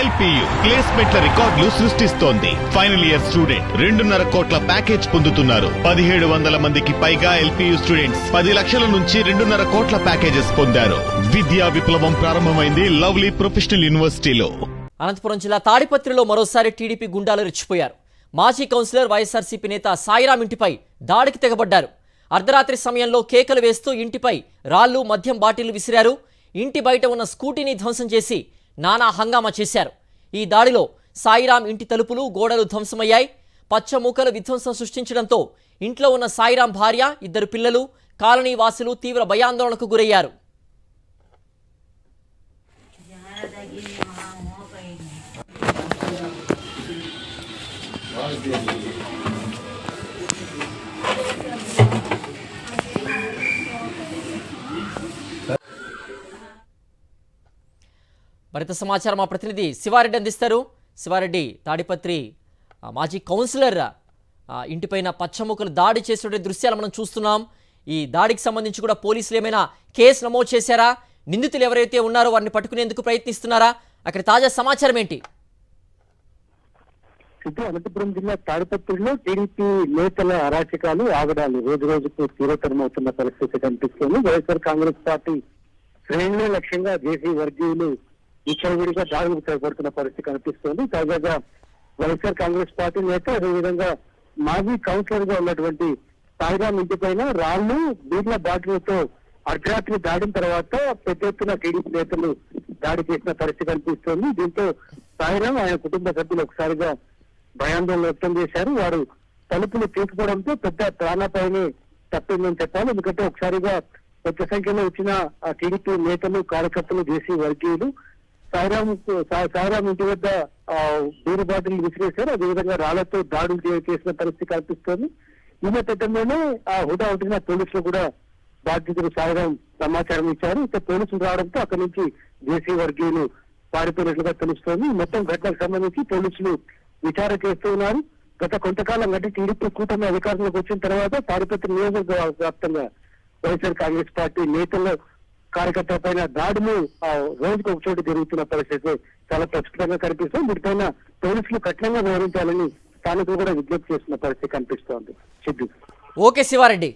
LPU ప్లేస్మెంట్ల రికార్డులు సృష్టిస్తోంది. Final year student 2.5 కోట్ల ప్యాకేజ్ పొందుతున్నారు. 1700 మందికి పైగా ఎల్పియు స్టూడెంట్స్ 10 లక్షల నుంచి 2.5 కోట్ల ప్యాకేజెస్ పొందారు. విద్యా విప్లవం ప్రారంభమైంది లవ్లీ ప్రొఫెషనల్ యూనివర్సిటీలో. అనంతపురం జిల్లా తాడిపత్రిలో మరోసారి టీడీపీ గుండాలు రెచ్చిపోయారు. మాజీ కౌన్సిలర్ వైఎస్ఆర్సీపీ నేత సాయిరాం ఇంటిపై దాడికి తెగబడ్డారు. అర్ధరాత్రి సమయంలో కేకలు వేస్తూ ఇంటిపై రాళ్లు, మద్యం బాటిళ్లు విసిరారు. ఇంటి బయట ఉన్న స్కూటీని ధ్వంసం చేసి నానా హంగామా చేశారు. ఈ దాడిలో సాయిరాం ఇంటి తలుపులు, గోడలు ధ్వంసమయ్యాయి. పచ్చమూకలు విధ్వంసం సృష్టించడంతో ఇంట్లో ఉన్న సాయిరాం భార్య, 2 పిల్లలు, కాలనీ వాసులు తీవ్ర భయాందోళనకు గురయ్యారు. మరింత సమాచారం మా ప్రతినిధి శివారెడ్డి అందిస్తారు. శివారెడ్డి, తాడిపత్రి మాజీ కౌన్సిలర్ ఇంటిపైన పచ్చముక్కలు దాడి చేసే దృశ్యాలు మనం చూస్తున్నాం. ఈ దాడికి సంబంధించి కూడా పోలీసులు ఏమైనా కేసు నమోదు చేశారా? నిందితులు ఎవరైతే ఉన్నారో వారిని పట్టుకునేందుకు ప్రయత్నిస్తున్నారా? అక్కడ తాజా సమాచారం ఏంటి? అనంతపురం జిల్లా తాడిపత్రిలో టీడీపీ నేతల అరాచకాలు, ఆగడాలు రోజు రోజుకు తీవ్రతరమవుతున్న పరిస్థితి కనిపిస్తుంది. వైఎస్ఆర్ కాంగ్రెస్ పార్టీ శ్రేణులే లక్ష్యంగా జేసీ వర్గీయులు విచ్చలవిడిగా దాడులకు చేపడుతున్న పరిస్థితి కనిపిస్తోంది. తాజాగా వైఎస్ఆర్ కాంగ్రెస్ పార్టీ నేత, అదేవిధంగా మాజీ కౌన్సిలర్ గా ఉన్నటువంటి సాయిరాం ఇంటి పైన రాళ్లు, బీర్ల బాటిళ్లతో అర్ధరాత్రి దాడిన తర్వాత పెద్ద ఎత్తున టీడీపీ నేతలు దాడి చేసిన పరిస్థితి కనిపిస్తోంది. దీంతో సాయిరాం, ఆయన కుటుంబ సభ్యులు ఒకసారిగా భయాందోళన వ్యక్తం చేశారు. వారు తలుపులు తీసుకోవడంతో పెద్ద ప్రాణాపాయమే తప్పిందని చెప్పాలి. ఎందుకంటే ఒకసారిగా పెద్ద సంఖ్యలో వచ్చిన టీడీపీ నేతలు, కార్యకర్తలు, జేసీ వర్గీయులు సాయిరాం ఇంటి వద్ద బీరు బాటిల్ విసిరేశారు. అదేవిధంగా రాళ్లతో దాడులు చేసిన పరిస్థితి కనిపిస్తోంది. ఈ నేపథ్యంలోనే హుటాహుటిన పోలీసులు కూడా బాధ్యతలు సాయిరాం సమాచారం ఇచ్చారు. ఇక పోలీసులు రావడంతో అక్కడి నుంచి జేసీ వర్గీయులు పారిపోయినట్లుగా తెలుస్తోంది. మొత్తం ఘటనకు సంబంధించి పోలీసులు విచారణ చేస్తూ ఉన్నారు. గత కొంతకాలం అంటే టీడీపీ కూటమి అధికారంలోకి వచ్చిన తర్వాత తాడిపత్రి నియోజకవర్గ వ్యాప్తంగా వైఎస్ఆర్ కాంగ్రెస్ పార్టీ నేతల, కార్యకర్తల పైన దాడులు రోజుకు ఒక చోటు జరుగుతున్న పరిస్థితి చాలా ప్రస్ఫుటంగా కనిపిస్తుంది. వీటిపైన పోలీసులు కఠినంగా వ్యవహరించాలని స్థానికులు కూడా విజ్ఞప్తి చేస్తున్న పరిస్థితి కనిపిస్తోంది. సిద్ధు. ఓకే శివారెడ్డి.